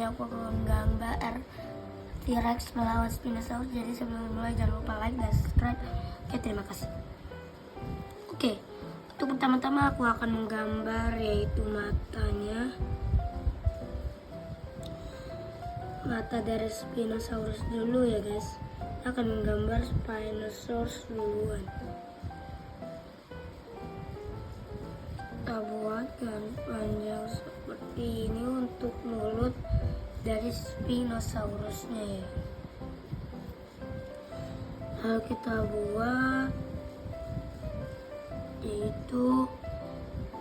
ini aku akan menggambar T-Rex melawan Spinosaurus. Jadi sebelum mulai jangan lupa like dan subscribe. Oke, terima kasih. Oke, untuk pertama-tama aku akan menggambar yaitu matanya. Mata dari Spinosaurus dulu ya guys. Kita akan menggambar Spinosaurus duluan. Kita buat garis panjang seperti ini untuk mulut dari Spinosaurusnya ya. Lalu kita buat yaitu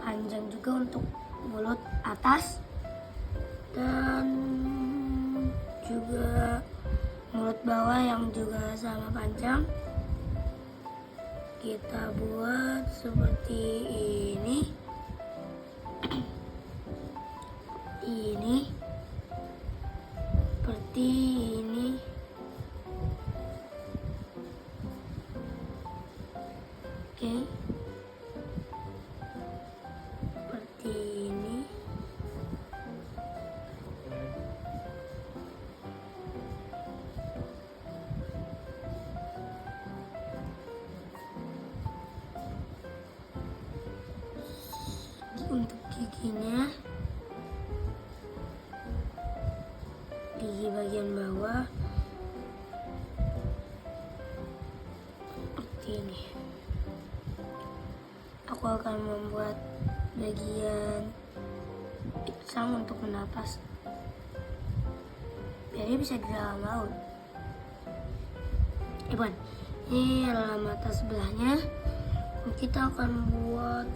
panjang juga untuk mulut atas dan juga mulut bawah yang juga sama panjang. Kita buat seperti ini. Seperti ini. Oke. Seperti ini. Untuk giginya, gigi bagian bawah seperti ini. Aku akan membuat bagian pisang untuk menapas biar dia bisa di dalam laut. Bukan, ini adalah mata sebelahnya. Kita akan buat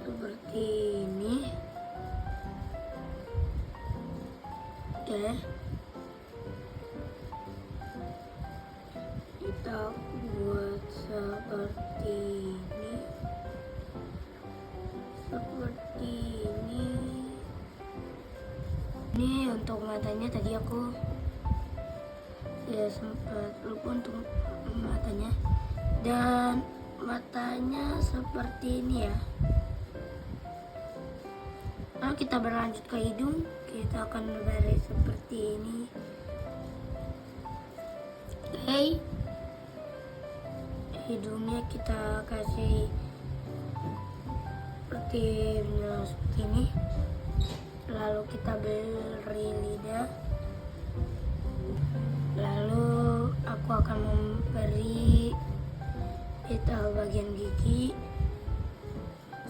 seperti ini. Oke. Kita buat seperti ini. Seperti ini. Ini untuk matanya tadi aku ya sempat lupa untuk matanya. Dan matanya seperti ini ya. Lalu kita berlanjut ke hidung. Kita akan membaris seperti ini. Oke. Hidungnya kita kasih seperti ini. Lalu kita beri lidah. Lalu aku akan memberi detail bagian gigi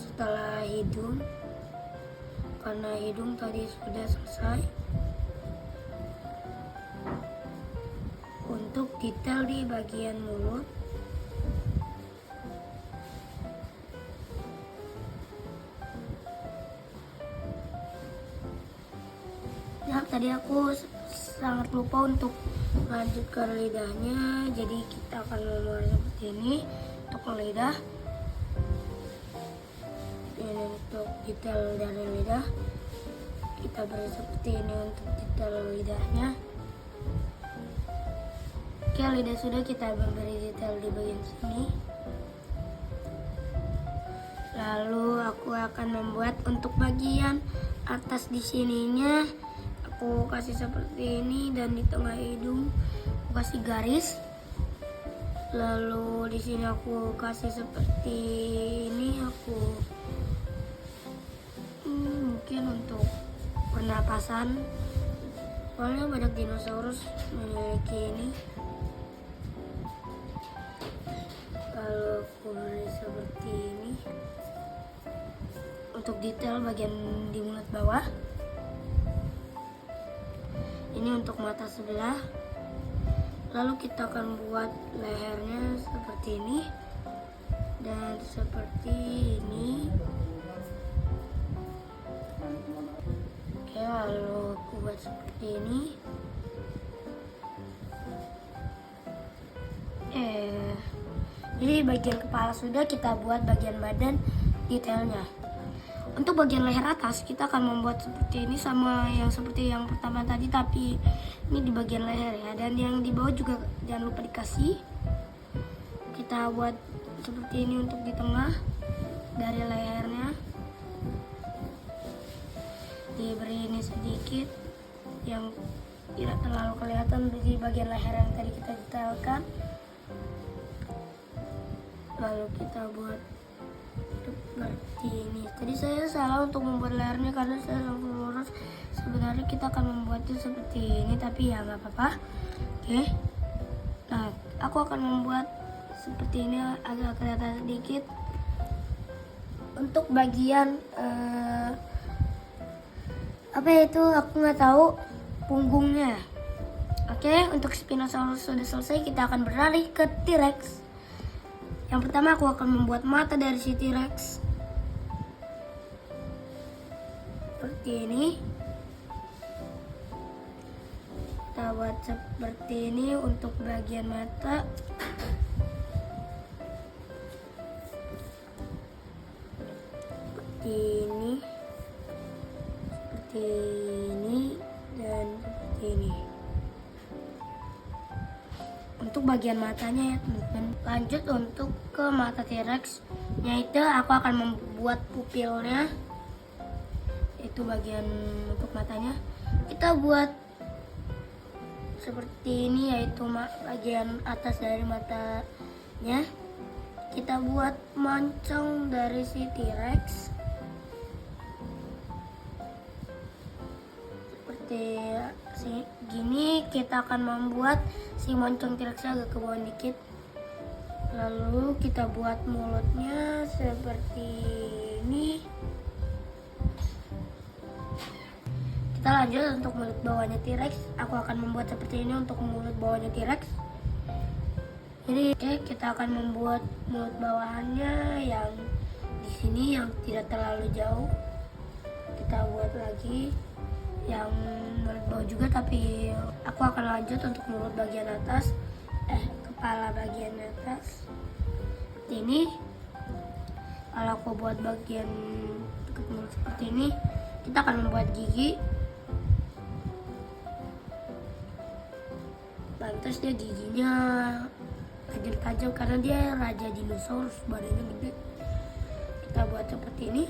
setelah hidung. Karena hidung tadi sudah selesai. Untuk detail di bagian mulut, ya tadi aku sangat lupa untuk melanjutkan lidahnya. Jadi kita akan membuat seperti ini untuk lidah. Ini untuk detail dari lidah, kita beri seperti ini untuk detail lidahnya. Oke, lidah sudah, kita beri detail di bagian sini. Lalu aku akan membuat untuk bagian atas di sininya. Aku kasih seperti ini dan di tengah hidung aku kasih garis. Lalu di sini aku kasih seperti ini. Aku mungkin untuk pernapasan, soalnya banyak dinosaurus memiliki ini. Lalu aku beri seperti ini untuk detail bagian di mulut bawah. Ini untuk mata sebelah. Lalu kita akan buat lehernya seperti ini dan seperti ini. Oke, lalu aku buat seperti ini. Jadi bagian kepala sudah, kita buat bagian badan detailnya. Untuk bagian leher atas kita akan membuat seperti ini sama yang seperti yang pertama tadi, tapi ini di bagian leher ya. Dan yang di bawah juga jangan lupa dikasih. Kita buat seperti ini untuk di tengah dari lehernya. Diberi ini sedikit yang tidak terlalu kelihatan di bagian leher yang tadi kita detailkan. Lalu kita buat seperti ini. Tadi saya salah untuk membuat lehernya karena saya langsung lurus. Sebenarnya kita akan membuatnya seperti ini, tapi ya nggak apa-apa. Oke. Nah, aku akan membuat seperti ini agak kelihatan sedikit. Untuk bagian apa itu aku nggak tahu, punggungnya. Oke, untuk Spinosaurus sudah selesai, kita akan beralih ke T-Rex. Yang pertama aku akan membuat mata dari si T-Rex seperti ini. Kita buat seperti ini untuk bagian mata. Seperti ini dan seperti ini untuk bagian matanya ya teman-teman. Lanjut untuk ke mata T-Rex, yaitu aku akan membuat pupilnya, itu bagian untuk matanya. Kita buat seperti ini, yaitu bagian atas dari matanya. Kita buat moncong dari si T-Rex seperti gini. Kita akan membuat si moncong T-Rex agak ke bawah dikit. Lalu kita buat mulutnya seperti ini. Kita lanjut untuk mulut bawahnya T-Rex. Aku akan membuat seperti ini untuk mulut bawahnya T-Rex. Jadi kita akan membuat mulut bawahannya yang di sini yang tidak terlalu jauh. Kita buat lagi yang mulut bawah juga, tapi aku akan lanjut untuk mulut bagian atas, kepala bagian atas seperti ini. Kalau aku buat bagian dekat mulut seperti ini, kita akan membuat gigi. Pantas dia giginya tajam-tajam karena dia raja dinosaurus, badannya gede. Kita buat seperti ini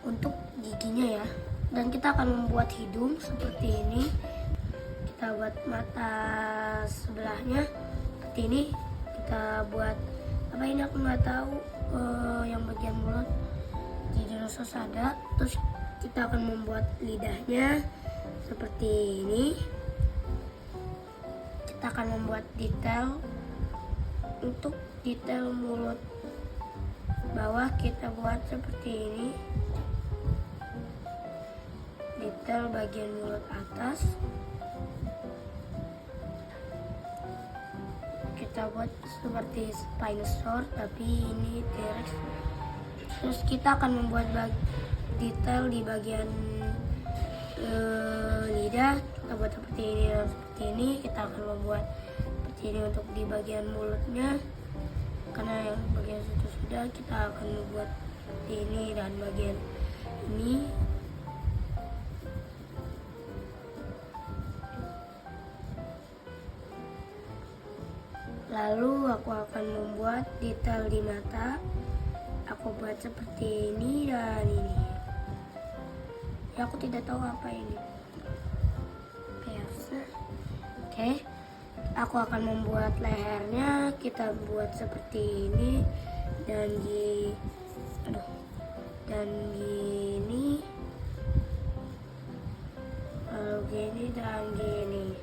untuk giginya ya. Dan kita akan membuat hidung seperti ini. Kita buat mata sebelahnya seperti ini. Kita buat apa ini aku nggak tahu, yang bagian mulut di dinosaurus ada. Terus kita akan membuat lidahnya seperti ini. Kita akan membuat detail. Untuk detail mulut bawah kita buat seperti ini. Detail bagian mulut atas kita buat seperti Spinosaurus, tapi ini T-Rex. Terus kita akan membuat detail di bagian lidah. Kita buat seperti ini dan seperti ini. Kita akan membuat seperti ini untuk di bagian mulutnya, karena yang bagian situ sudah. Kita akan membuat seperti ini dan bagian ini. Lalu aku akan membuat detail di mata. Aku buat seperti ini dan ini. Ya, aku tidak tahu apa ini. Oke. Aku akan membuat lehernya. Kita buat seperti ini dan gini. Lalu gini dan gini.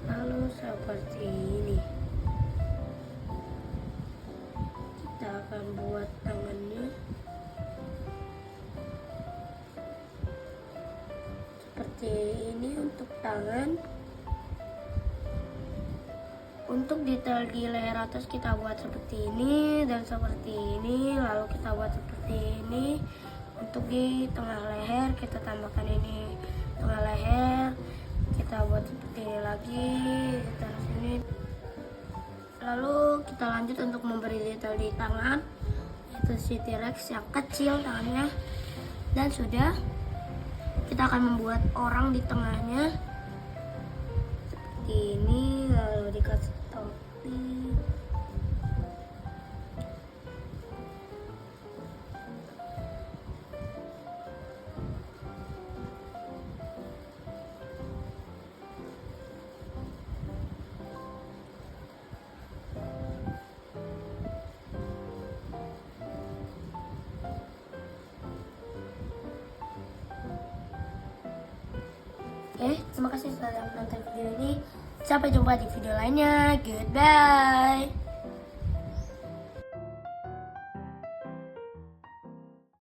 Lalu seperti ini. Kita akan buat tangannya seperti ini untuk tangan. Untuk detail di leher atas kita buat seperti ini dan seperti ini. Lalu kita buat seperti ini. Untuk di tengah leher kita tambahkan ini tengah leher. Kita buat seperti ini lagi. Kita sini. Lalu kita lanjut untuk memberi detail di tangan, yaitu si T-Rex yang kecil tangannya. Dan sudah. Kita akan membuat orang di tengahnya seperti ini. Lalu dikasih topi. Terima kasih sudah menonton video ini. Sampai jumpa di video lainnya. Goodbye.